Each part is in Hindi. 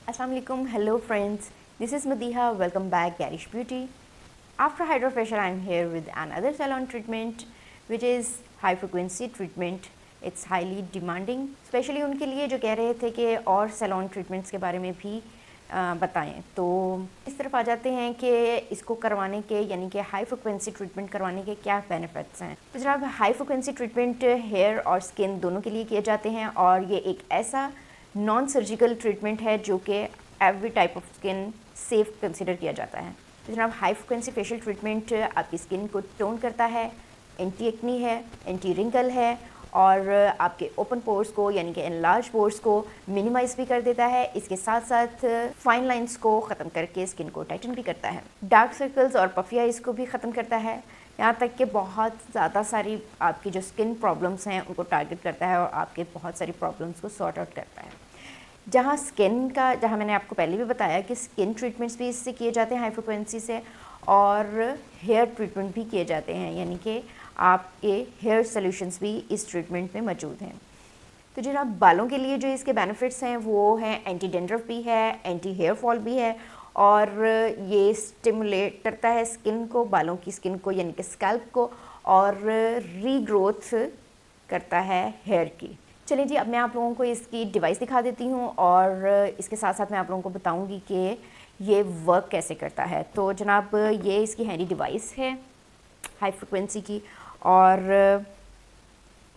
Assalamualaikum, hello friends. This is Madiha. Welcome back, Garish Beauty. After hydrofacial, I'm here with another salon treatment, which is high frequency treatment. It's highly demanding, especially उनके लिए जो कह रहे थे कि और salon treatments के बारे में भी बताएं। तो इस तरफ आ जाते हैं कि इसको करवाने के यानी कि हाई फ्रिक्वेंसी ट्रीटमेंट करवाने के क्या बेनिफिट्स हैं। तो जनाब, हाई फ्रिक्वेंसी ट्रीटमेंट हेयर और स्किन दोनों के लिए किए जाते हैं और ये एक ऐसा नॉन सर्जिकल ट्रीटमेंट है जो कि every type of skin safe consider किया जाता है। तो जनाब, हाई फ्रिक्वेंसी फेशियल ट्रीटमेंट आपकी स्किन को टोन करता है, एंटी एक्नी है, एंटी रिंकल है और आपके ओपन पोर्स को यानी कि एनलार्ज पोर्स को मिनिमाइज भी कर देता है। इसके साथ साथ फाइन लाइंस को ख़त्म करके स्किन को टाइटन भी करता है, डार्क सर्कल्स और पफी आइज को भी ख़त्म करता है। यहाँ तक कि बहुत ज़्यादा सारी आपकी जो स्किन प्रॉब्लम्स हैं उनको टारगेट करता है और आपके बहुत सारी प्रॉब्लम्स को सॉर्ट आउट करता है। जहाँ मैंने आपको पहले भी बताया कि स्किन ट्रीटमेंट्स भी इससे किए जाते हैं हाई फ्रिक्वेंसी से, और हेयर ट्रीटमेंट भी किए जाते हैं, यानी कि आपके हेयर सॉल्यूशंस भी इस ट्रीटमेंट में मौजूद हैं। तो जनाब, बालों के लिए जो इसके बेनिफिट्स हैं वो हैं एंटी डेंड्रफ भी है, एंटी हेयर फॉल भी है और ये स्टिमुलेट करता है स्किन को, बालों की स्किन को यानी कि स्कैल्प को, और रीग्रोथ करता है हेयर की। चलिए जी, अब मैं आप लोगों को इसकी डिवाइस दिखा देती हूँ और इसके साथ साथ मैं आप लोगों को बताऊँगी कि ये वर्क कैसे करता है। तो जनाब, ये इसकी हैंडी डिवाइस है हाई फ्रिक्वेंसी की और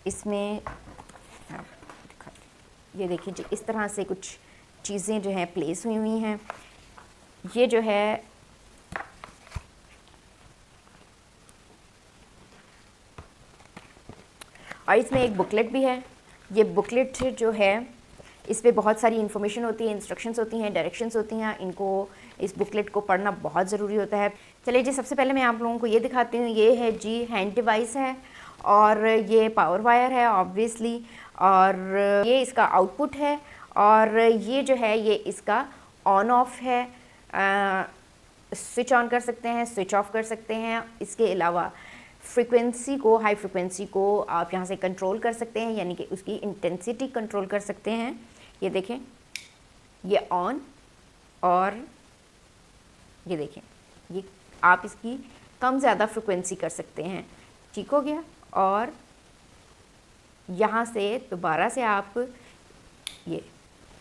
इसमें ये देखिए जी, इस तरह से कुछ चीज़ें जो हैं प्लेस हुई हुई हैं। ये जो है और इसमें एक बुकलेट भी है। ये बुकलेट जो है इस पर बहुत सारी इन्फॉर्मेशन होती है, इंस्ट्रक्शंस होती हैं, डायरेक्शंस होती हैं। इनको इस बुकलेट को पढ़ना बहुत ज़रूरी होता है। चलिए जी, सबसे पहले मैं आप लोगों को ये दिखाती हूँ। ये है जी हैंड डिवाइस है और ये पावर वायर है ऑब्वियसली, और ये इसका आउटपुट है और ये जो है ये इसका ऑन ऑफ है। स्विच ऑन कर सकते हैं, स्विच ऑफ कर सकते हैं। इसके अलावा फ्रीक्वेंसी को, हाई फ्रिक्वेंसी को आप यहाँ से कंट्रोल कर सकते हैं, यानी कि उसकी इंटेंसिटी कंट्रोल कर सकते हैं। ये देखें, ये ऑन, और ये देखें, ये आप इसकी कम ज़्यादा फ्रिक्वेंसी कर सकते हैं। ठीक हो गया। और यहाँ से दोबारा से आप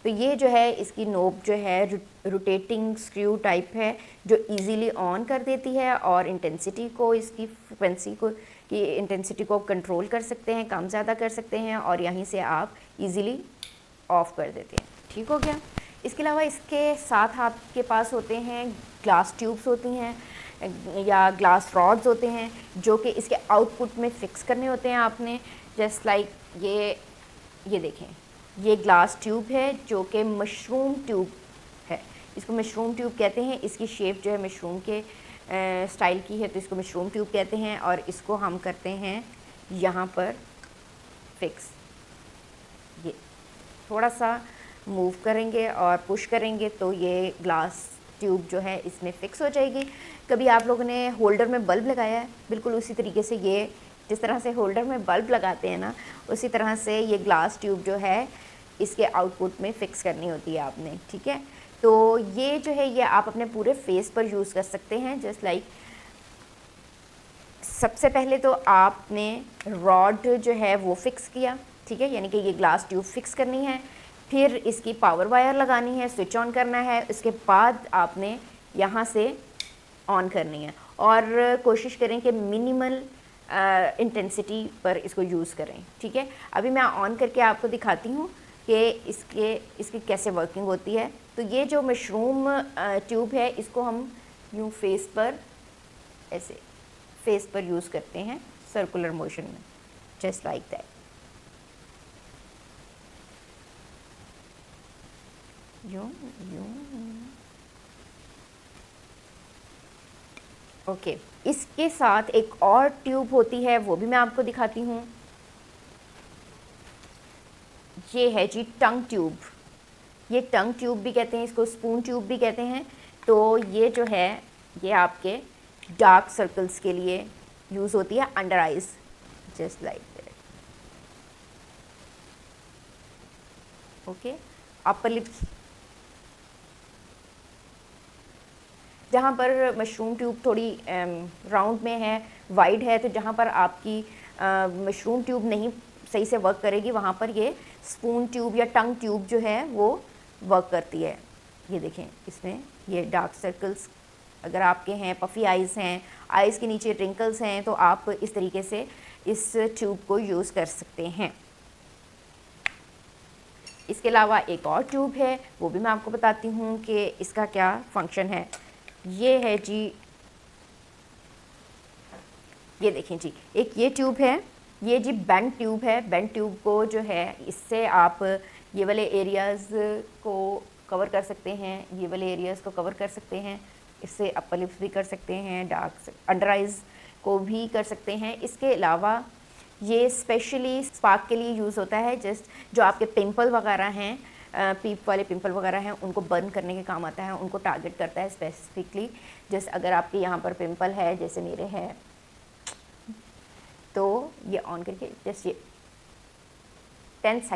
ये जो है इसकी नोब जो है रोटेटिंग स्क्रू टाइप है जो इजीली ऑन कर देती है और इंटेंसिटी को, इसकी फ्रिक्वेंसी को की इंटेंसिटी को कंट्रोल कर सकते हैं, कम ज़्यादा कर सकते हैं और यहीं से आप इजीली ऑफ कर देते हैं। ठीक हो गया। इसके अलावा इसके साथ आपके पास होते हैं ग्लास ट्यूब्स होती हैं या ग्लास रॉड्स होते हैं जो कि इसके आउटपुट में फ़िक्स करने होते हैं आपने। जस्ट लाइक ये देखें, ये ग्लास ट्यूब है जो कि मशरूम ट्यूब है। इसको मशरूम ट्यूब कहते हैं। इसकी शेप जो है मशरूम के स्टाइल की है, तो इसको मशरूम ट्यूब कहते हैं और इसको हम करते हैं यहाँ पर फिक्स। ये थोड़ा सा मूव करेंगे और पुश करेंगे तो ये ग्लास ट्यूब जो है इसमें फ़िक्स हो जाएगी। कभी आप लोगों ने होल्डर में बल्ब लगाया है, बिल्कुल उसी तरीके से ये जिस तरह से होल्डर में बल्ब लगाते हैं ना, उसी तरह से ये ग्लास ट्यूब जो है इसके आउटपुट में फ़िक्स करनी होती है आपने। ठीक है। तो ये जो है ये आप अपने पूरे फेस पर यूज़ कर सकते हैं। जस्ट लाइक सबसे पहले तो आपने रॉड जो है वो फ़िक्स किया, ठीक है, यानी कि ये ग्लास ट्यूब फ़िक्स करनी है। फिर इसकी पावर वायर लगानी है, स्विच ऑन करना है। उसके बाद आपने यहाँ से ऑन करनी है और कोशिश करें कि मिनिमल इंटेंसिटी पर इसको यूज़ करें। ठीक है। अभी मैं ऑन करके आपको दिखाती हूँ कि इसकी कैसे वर्किंग होती है। तो ये जो मशरूम ट्यूब है इसको हम यूँ फेस पर ऐसे फेस पर यूज़ करते हैं सर्कुलर मोशन में, जस्ट लाइक दैट। ओके। इसके साथ एक और ट्यूब होती है, वो भी मैं आपको दिखाती हूँ। ये है जी टंग ट्यूब। ये टंग ट्यूब भी कहते हैं, इसको स्पून ट्यूब भी कहते हैं। तो ये जो है ये आपके डार्क सर्कल्स के लिए यूज़ होती है, under eyes, just like that. Okay. Upper lips जहाँ पर मशरूम ट्यूब थोड़ी राउंड में है, वाइड है, तो जहाँ पर आपकी मशरूम ट्यूब नहीं सही से वर्क करेगी वहाँ पर ये स्पून ट्यूब या टंग ट्यूब जो है वो वर्क करती है। ये देखें, इसमें ये डार्क सर्कल्स अगर आपके हैं, पफ़ी आइज़ हैं, आइज़ के नीचे रिंकल्स हैं, तो आप इस तरीके से इस ट्यूब को यूज़ कर सकते हैं। इसके अलावा एक और ट्यूब है, वो भी मैं आपको बताती हूँ कि इसका क्या फंक्शन है। ये है जी, ये देखें जी, एक ये ट्यूब है, ये जी बेंड ट्यूब है। बेंड ट्यूब को जो है, इससे आप ये वाले एरियाज़ को कवर कर सकते हैं, ये वाले एरियाज़ को कवर कर सकते हैं। इससे अपर लिप्स भी कर सकते हैं, डार्क अंडर आइज़ को भी कर सकते हैं। इसके अलावा ये स्पेशली स्पार्क के लिए यूज़ होता है, जस्ट जो आपके पिंपल वगैरह हैं, पीप वाले पिंपल वगैरह हैं, उनको बर्न करने के काम आता है, उनको टारगेट करता है स्पेसिफिकली। जैसे अगर आपके यहाँ पर पिंपल है, जैसे मेरे है, तो ये ऑन करके जस्ट ये 10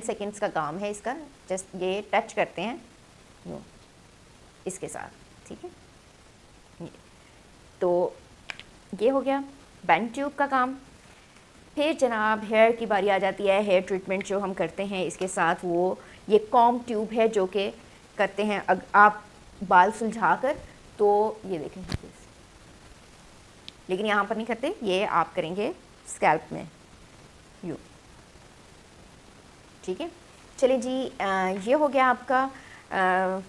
सेकेंड्स का काम है इसका। जस्ट ये टच करते हैं यूँ इसके साथ, ठीक है। तो ये हो गया बेंड ट्यूब का काम। फिर जनाब हेयर की बारी आ जाती है। हेयर ट्रीटमेंट जो हम करते हैं इसके साथ, वो ये कॉम्ब ट्यूब है जो कि करते हैं आप बाल सुलझा कर, तो ये देखें, लेकिन यहाँ पर नहीं करते, ये आप करेंगे स्कैल्प में यूँ, ठीक है। चलिए जी, ये हो गया आपका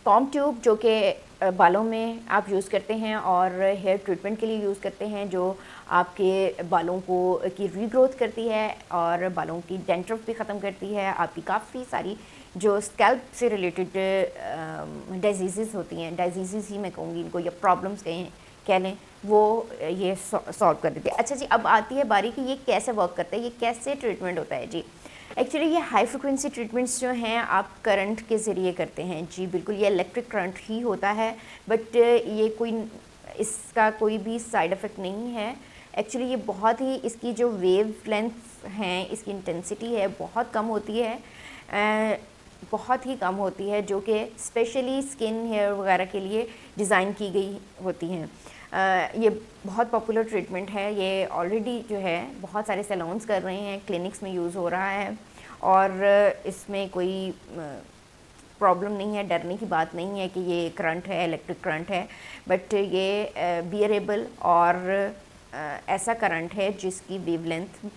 कॉम्ब ट्यूब जो कि बालों में आप यूज़ करते हैं और हेयर ट्रीटमेंट के लिए यूज़ करते हैं, जो आपके बालों को की रीग्रोथ करती है और बालों की डेंड्रफ भी ख़त्म करती है। आपकी काफ़ी सारी जो स्कैल्प से रिलेटेड डिजीज़ होती हैं, डिजीज़ ही मैं कहूँगी इनको, या प्रॉब्लम्स कह लें, वो ये सॉल्व कर देती है। अच्छा जी, अब आती है बारी कि ये कैसे वर्क करता है, ये कैसे ट्रीटमेंट होता है जी। एक्चुअली ये हाई फ्रिक्वेंसी ट्रीटमेंट्स जो हैं आप करंट के ज़रिए करते हैं जी, बिल्कुल ये इलेक्ट्रिक करंट ही होता है, बट ये इसका कोई भी साइड इफ़ेक्ट नहीं है। एक्चुअली ये बहुत ही, इसकी जो वेव लेंथ हैं, इसकी इंटेंसिटी है बहुत कम होती है, बहुत ही कम होती है, जो कि स्पेशली स्किन हेयर वगैरह के लिए डिज़ाइन की गई होती हैं। ये बहुत पॉपुलर ट्रीटमेंट है, ये ऑलरेडी जो है बहुत सारे सैलून्स कर रहे हैं, क्लिनिक्स में यूज़ हो रहा है और इसमें कोई प्रॉब्लम नहीं है, डरने की बात नहीं है कि ये करंट है, इलेक्ट्रिक करंट है, बट ये बियरेबल और ऐसा करंट है जिसकी वेवलेंथ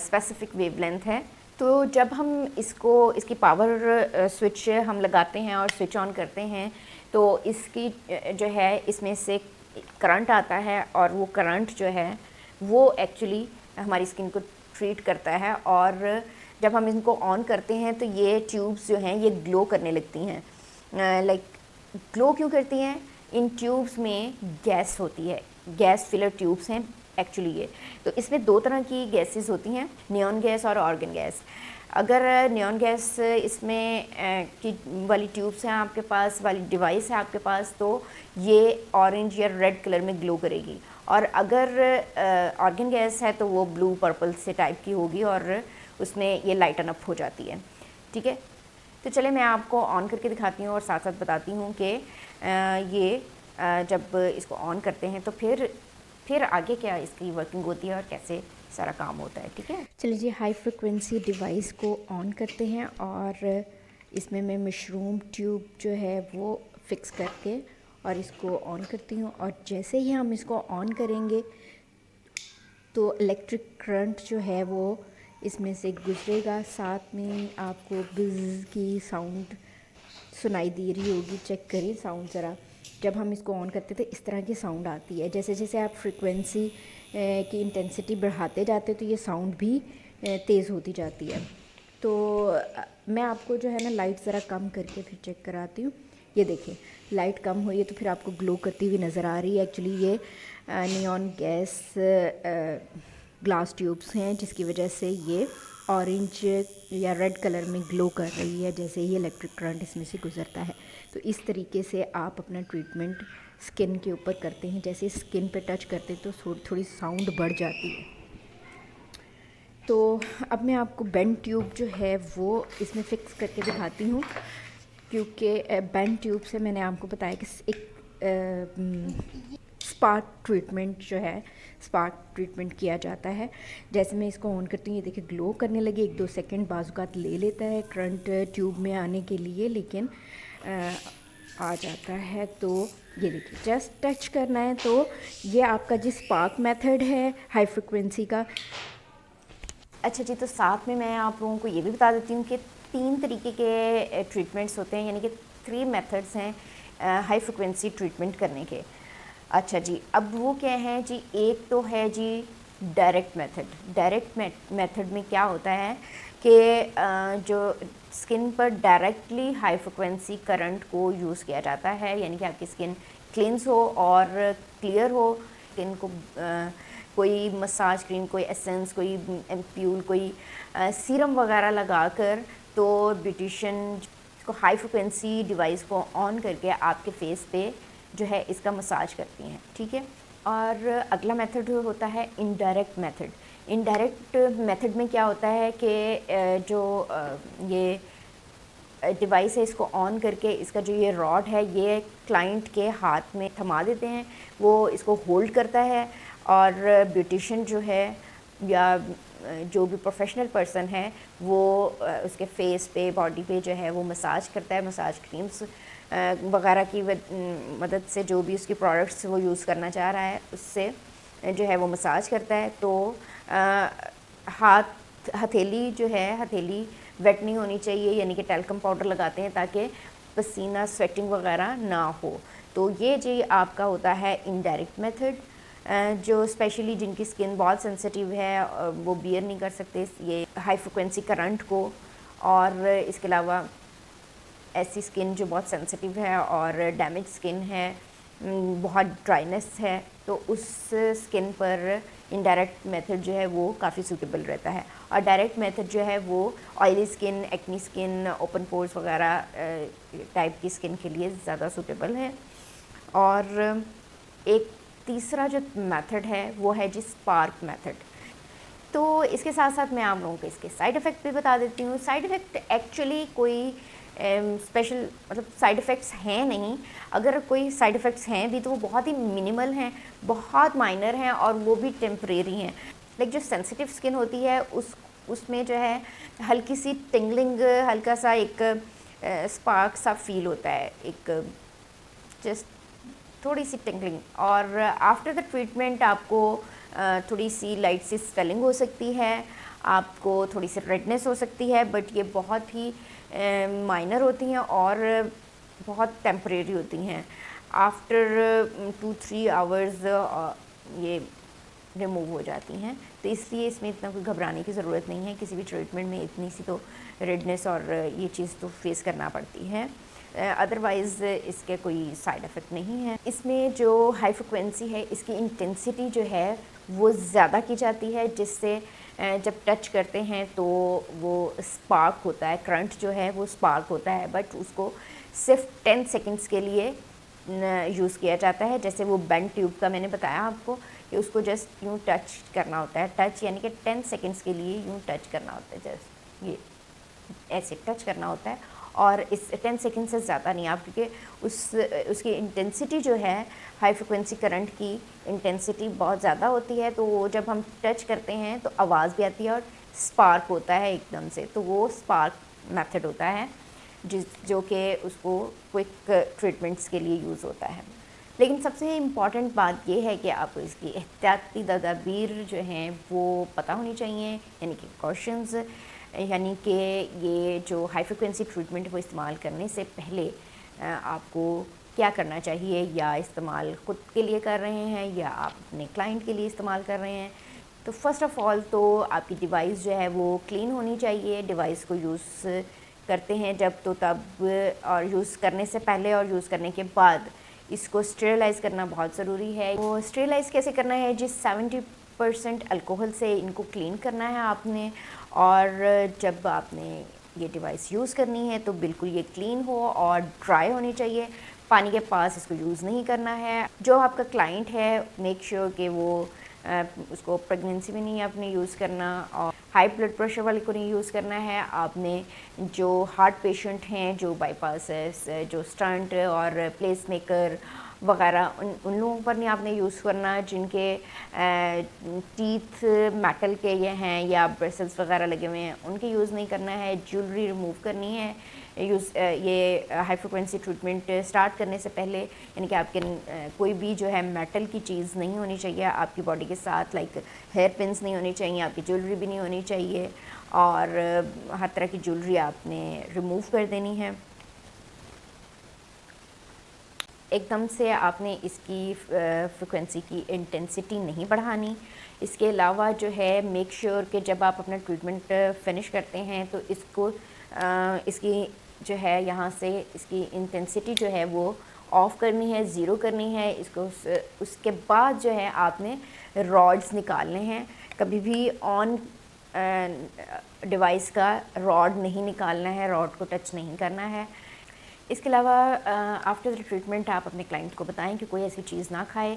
स्पेसिफिक वेवलेंथ है। तो जब हम इसकी पावर स्विच हम लगाते हैं और स्विच ऑन करते हैं, तो इसकी जो है, इसमें से करंट आता है और वो करंट जो है वो एक्चुअली हमारी स्किन को ट्रीट करता है। और जब हम इनको ऑन करते हैं तो ये ट्यूब्स जो हैं ये ग्लो करने लगती हैं। लाइक ग्लो क्यों करती हैं? इन ट्यूब्स में गैस होती है, गैस फिलर ट्यूब्स हैं एक्चुअली ये। तो इसमें दो तरह की गैसेस होती हैं, नियॉन गैस और ऑर्गन गैस। अगर नियॉन गैस इसमें की वाली ट्यूब्स हैं आपके पास, वाली डिवाइस है आपके पास, तो ये ऑरेंज या रेड कलर में ग्लो करेगी। और अगर ऑर्गन गैस है तो वो ब्लू पर्पल से टाइप की होगी और उसमें ये लाइटन अप हो जाती है, ठीक है। तो चले मैं आपको ऑन करके दिखाती हूँ और साथ साथ बताती हूँ कि ये जब इसको ऑन करते हैं तो फिर आगे क्या इसकी वर्किंग होती है और कैसे सारा काम होता है, ठीक है। चलिए जी, हाई फ्रिक्वेंसी डिवाइस को ऑन करते हैं और इसमें मैं मशरूम ट्यूब जो है वो फिक्स करके और इसको ऑन करती हूँ। और जैसे ही हम इसको ऑन करेंगे तो इलेक्ट्रिक करंट जो है वो इसमें से गुजरेगा, साथ में आपको बिज़ की साउंड सुनाई दे रही होगी। चेक करिए साउंड ज़रा, जब हम इसको ऑन करते थे इस तरह की साउंड आती है। जैसे जैसे आप फ्रिक्वेंसी की इंटेंसिटी बढ़ाते जाते तो ये साउंड भी तेज़ होती जाती है। तो मैं आपको जो है ना लाइट ज़रा कम करके फिर चेक कराती हूँ। ये देखिए लाइट कम हुई है तो फिर आपको ग्लो करती हुई नज़र आ रही है। एक्चुअली ये नियॉन गैस ग्लास ट्यूब्स हैं जिसकी वजह से ये ऑरेंज या रेड कलर में ग्लो कर रही है जैसे ही इलेक्ट्रिक करंट इसमें से गुजरता है। तो इस तरीके से आप अपना ट्रीटमेंट स्किन के ऊपर करते हैं। जैसे स्किन पे टच करते हैं तो थोड़ी साउंड बढ़ जाती है। तो अब मैं आपको बेंड ट्यूब जो है वो इसमें फ़िक्स करके दिखाती हूँ, क्योंकि बेंड ट्यूब से मैंने आपको बताया कि एक स्पार्क ट्रीटमेंट जो है, स्पार्क ट्रीटमेंट किया जाता है। जैसे मैं इसको ऑन करती हूँ, ये देखिए ग्लो करने लगी। 1-2 सेकंड बाज़ात ले लेता है करंट ट्यूब में आने के लिए, लेकिन आ जाता है। तो ये देखिए जस्ट टच करना है। तो ये आपका जो स्पार्क मेथड है हाई फ्रिक्वेंसी का। अच्छा जी, तो साथ में मैं आप लोगों को ये भी बता देती हूँ कि 3 तरीके के ट्रीटमेंट्स होते हैं, यानी कि 3 मेथड्स हैं हाई फ्रिक्वेंसी ट्रीटमेंट करने के। अच्छा जी, अब वो क्या है जी, एक तो है जी डायरेक्ट मेथड। डायरेक्ट मेथड में क्या होता है कि जो स्किन पर डायरेक्टली हाई फ्रिक्वेंसी करंट को यूज़ किया जाता है, यानी कि आपकी स्किन क्लींस हो और क्लियर हो। स्किन को कोई मसाज क्रीम, कोई एसेंस, कोई एम्प्यूल, कोई सीरम वगैरह लगाकर, तो ब्यूटिशियन को हाई फ्रिक्वेंसी डिवाइस को ऑन करके आपके फेस पे जो है इसका मसाज करती हैं, ठीक है। और अगला मेथड होता है इनडायरेक्ट मेथड। इनडायरेक्ट मेथड में क्या होता है कि जो ये डिवाइस है, इसको ऑन करके इसका जो ये रॉड है ये क्लाइंट के हाथ में थमा देते हैं, वो इसको होल्ड करता है और ब्यूटिशियन जो है या जो भी प्रोफेशनल पर्सन है वो उसके फेस पे, बॉडी पे जो है वो मसाज करता है। मसाज क्रीम्स वगैरह की मदद से, जो भी उसकी प्रोडक्ट्स वो यूज़ करना चाह रहा है उससे जो है वो मसाज करता है। तो हथेली जो है, हथेली वेट नहीं होनी चाहिए, यानी कि टैल्कम पाउडर लगाते हैं ताकि पसीना, स्वेटिंग वगैरह ना हो। तो ये जी आपका होता है इनडायरेक्ट मेथड। जो स्पेशली जिनकी स्किन बहुत सेंसिटिव है वो बियर नहीं कर सकते ये हाई फ्रिक्वेंसी करंट को। और इसके अलावा ऐसी स्किन जो बहुत सेंसिटिव है और डैमेज स्किन है, बहुत ड्राइनेस है, तो उस स्किन पर इनडायरेक्ट मेथड जो है वो काफ़ी सूटेबल रहता है। और डायरेक्ट मेथड जो है वो oily skin, acne skin, open pores वगैरह टाइप की स्किन के लिए ज़्यादा सूटेबल है। और एक तीसरा जो मेथड है वो है जी स्पार्क मेथड। तो इसके साथ साथ मैं आप लोगों को इसके साइड इफ़ेक्ट भी बता देती हूँ। साइड इफ़ेक्ट एक्चुअली कोई स्पेशल मतलब साइड इफ़ेक्ट्स हैं नहीं। अगर कोई साइड इफ़ेक्ट्स हैं भी तो वो बहुत ही मिनिमल हैं, बहुत माइनर हैं और वो भी टेम्परेरी हैं। लाइक जो सेंसिटिव स्किन होती है उसमें जो है हल्की सी टिंगलिंग, हल्का सा एक स्पार्क सा फील होता है, एक जस्ट थोड़ी सी टिंगलिंग। और आफ्टर द ट्रीटमेंट आपको थोड़ी सी लाइट सी स्वेलिंग हो सकती है, आपको थोड़ी सी रेडनेस हो सकती है, बट ये बहुत ही माइनर होती हैं और बहुत टेम्परेरी होती हैं। आफ्टर 2-3 आवर्स ये रिमूव हो जाती हैं। तो इसलिए इसमें इतना कोई घबराने की ज़रूरत नहीं है। किसी भी ट्रीटमेंट में इतनी सी तो रेडनेस और ये चीज़ तो फेस करना पड़ती है, अदरवाइज़ इसके कोई साइड इफ़ेक्ट नहीं है। इसमें जो हाई फ्रिक्वेंसी है इसकी इंटेंसिटी जो है वो ज़्यादा की जाती है, जिससे जब टच करते हैं तो वो स्पार्क होता है, करंट जो है वो स्पार्क होता है, बट उसको सिर्फ 10 सेकंड्स के लिए यूज़ किया जाता है। जैसे वो बेंड ट्यूब का मैंने बताया आपको कि उसको जस्ट यूँ टच करना होता है। टच यानी कि 10 सेकंड्स के लिए यूँ टच करना होता है, जस्ट ये ऐसे टच करना होता है। और इस 10 सेकंड से ज़्यादा नहीं आप, क्योंकि उसकी इंटेंसिटी जो है हाई फ्रिक्वेंसी करंट की इंटेंसिटी बहुत ज़्यादा होती है। तो वो जब हम टच करते हैं तो आवाज़ भी आती है और स्पार्क होता है एकदम से। तो वो स्पार्क मेथड होता है जो कि उसको क्विक ट्रीटमेंट्स के लिए यूज़ होता है। लेकिन सबसे इम्पॉर्टेंट बात ये है कि आपको इसकी एहतियाती तदाबीर जो हैं वो पता होनी चाहिए, यानी कि कॉशंस, यानी कि ये जो हाई फ्रिक्वेंसी ट्रीटमेंट वो इस्तेमाल करने से पहले आपको क्या करना चाहिए, या इस्तेमाल खुद के लिए कर रहे हैं या आप अपने क्लाइंट के लिए इस्तेमाल कर रहे हैं। तो फ़र्स्ट ऑफ़ ऑल तो आपकी डिवाइस जो है वो क्लीन होनी चाहिए। डिवाइस को यूज़ करते हैं जब तो तब, और यूज़ करने से पहले और यूज़ करने के बाद इसको स्टेरिलाइज़ करना बहुत ज़रूरी है। वो स्टेरिलाइज़ कैसे करना है जी, 70% अल्कोहल से इनको क्लीन करना है आपने। और जब आपने ये डिवाइस यूज़ करनी है तो बिल्कुल ये क्लीन हो और ड्राई होनी चाहिए, पानी के पास इसको यूज़ नहीं करना है। जो आपका क्लाइंट है मेक श्योर कि वो उसको प्रेगनेंसी में नहीं आपने यूज़ करना, और हाई ब्लड प्रेशर वाले को नहीं यूज़ करना है। आपने जो हार्ट पेशेंट हैं, जो बाईपास, जो स्टंट और प्लेस मेकर वगैरह, उन लोगों पर नहीं आपने यूज़ करना जिनके टीथ मेटल के ये हैं या ब्रेसल्स वगैरह लगे हुए हैं, उनके यूज़ नहीं करना है। ज्वेलरी रिमूव करनी है। ये हाई फ्रिक्वेंसी ट्रीटमेंट स्टार्ट करने से पहले, यानी कि आपके कोई भी जो है मेटल की चीज़ नहीं होनी चाहिए आपकी बॉडी के साथ, लाइक हेयर पिन्स नहीं होनी चाहिए, आपकी ज्वेलरी भी नहीं होनी चाहिए, और हर तरह की ज्वेलरी आपने रिमूव कर देनी है। एकदम से आपने इसकी फ्रिक्वेंसी की इंटेंसिटी नहीं बढ़ानी। इसके अलावा जो है मेक श्योर कि जब आप अपना ट्रीटमेंट फिनिश करते हैं तो इसकी जो है यहाँ से इसकी इंटेंसिटी जो है वो ऑफ़ करनी है, ज़ीरो करनी है इसको। उसके बाद जो है आपने रॉड्स निकालने हैं। कभी भी ऑन डिवाइस का रॉड नहीं निकालना है, रॉड को टच नहीं करना है। इसके अलावा आफ्टर द ट्रीटमेंट आप अपने क्लाइंट को बताएं कि कोई ऐसी चीज़ ना खाए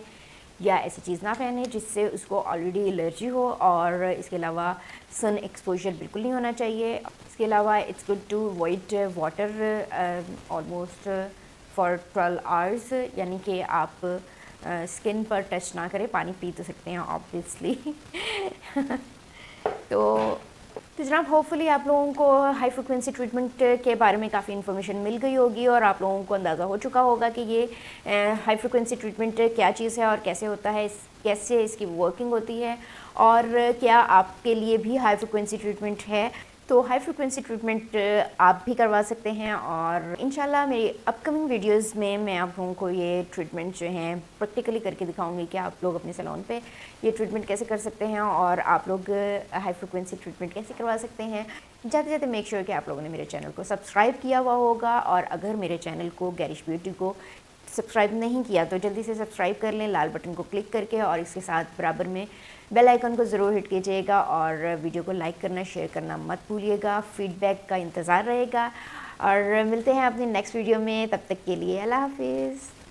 या ऐसी चीज़ ना पहने जिससे उसको ऑलरेडी एलर्जी हो, और इसके अलावा सन एक्सपोजर बिल्कुल नहीं होना चाहिए। इसके अलावा it's good to avoid water almost for 12 hours, यानी कि आप स्किन पर टच ना करें। पानी पी तो सकते हैं ऑब्वियसली। तो जनाब, होपफुली आप लोगों को हाई फ्रिक्वेंसी ट्रीटमेंट के बारे में काफ़ी इन्फॉर्मेशन मिल गई होगी और आप लोगों को अंदाज़ा हो चुका होगा कि ये हाई फ्रिक्वेंसी ट्रीटमेंट क्या चीज़ है और कैसे होता है, कैसे इसकी वर्किंग होती है, और क्या आपके लिए भी हाई फ्रिक्वेंसी ट्रीटमेंट है। तो हाई फ्रिक्वेंसी ट्रीटमेंट आप भी करवा सकते हैं, और इंशाल्लाह मेरी अपकमिंग वीडियोस में मैं आप लोगों को ये ट्रीटमेंट जो हैं प्रैक्टिकली करके दिखाऊंगी कि आप लोग अपने सैलून पे ये ट्रीटमेंट कैसे कर सकते हैं और आप लोग हाई फ्रिक्वेंसी ट्रीटमेंट कैसे करवा सकते हैं। जाते जाते मेक श्योर कि आप लोगों ने मेरे चैनल को सब्सक्राइब किया हुआ होगा, और अगर मेरे चैनल को गैरिश ब्यूटी को सब्सक्राइब नहीं किया तो जल्दी से सब्सक्राइब कर लें लाल बटन को क्लिक करके, और इसके साथ बराबर में बेल आइकन को ज़रूर हिट कीजिएगा, और वीडियो को लाइक करना, शेयर करना मत भूलिएगा। फीडबैक का इंतज़ार रहेगा, और मिलते हैं अपनी नेक्स्ट वीडियो में। तब तक के लिए अल्लाह हाफिज़।